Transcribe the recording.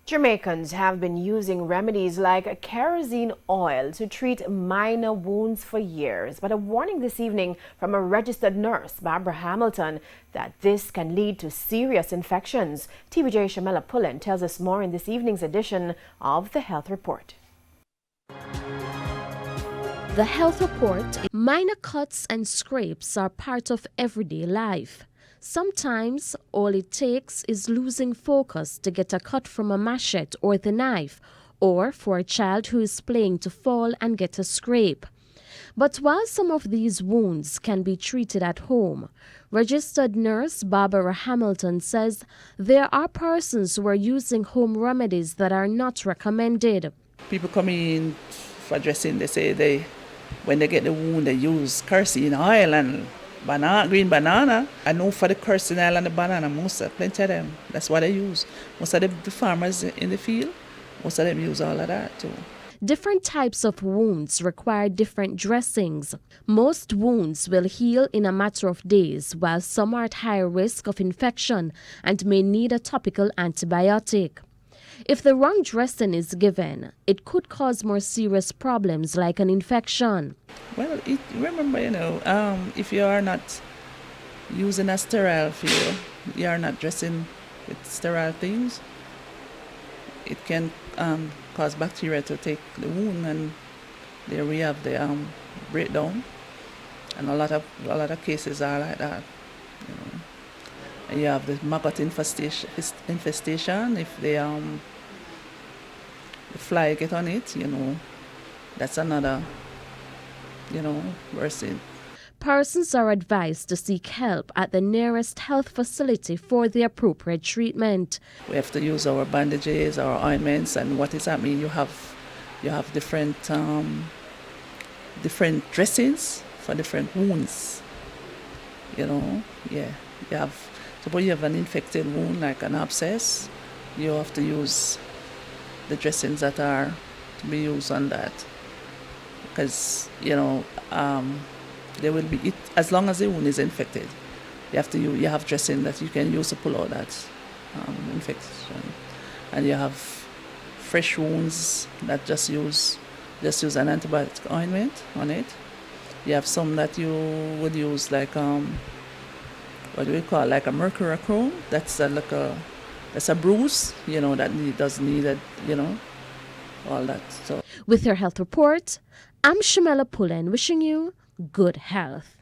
Jamaicans have been using remedies like kerosene oil to treat minor wounds for years, but a warning this evening from a registered nurse, Barbara Hamilton, that this can lead to serious infections. TVJ Shamela Pullen tells us more in this evening's edition of the Health Report. The Health Report. Minor cuts and scrapes are part of everyday life. Sometimes all it takes is losing focus to get a cut from a machete or the knife, or for a child who is playing to fall and get a scrape. But while some of these wounds can be treated at home, registered nurse Barbara Hamilton says there are persons who are using home remedies that are not recommended. People come in for dressing, they say when they get the wound, they use kerosene oil and green banana. I know for the kerosene oil and the banana, plenty of them. That's what they use. Most of the farmers in the field, most of them use all of that too. Different types of wounds require different dressings. Most wounds will heal in a matter of days, while some are at higher risk of infection and may need a topical antibiotic. If the wrong dressing is given, it could cause more serious problems like an infection. Well, remember, if you are not using a sterile field, you are not dressing with sterile things, it can cause bacteria to take the wound, and there we have the breakdown. And a lot of cases are like that. And you have the maggot infestation if the fly get on it, that's another, worse thing. Persons are advised to seek help at the nearest health facility for the appropriate treatment. We have to use our bandages, our ointments, and what is happening, you have different dressings for different wounds. Suppose you have an infected wound like an abscess, you have to use the dressings that are to be used on that, because there will be as long as the wound is infected, you have dressing that you can use to pull out that infection, and you have fresh wounds that just use an antibiotic ointment on it. You have some that you would use like what do we call, like a mercurochrome. That's a bruise, that does need all that. So, with your Health Report, I'm Shamela Pullen wishing you good health.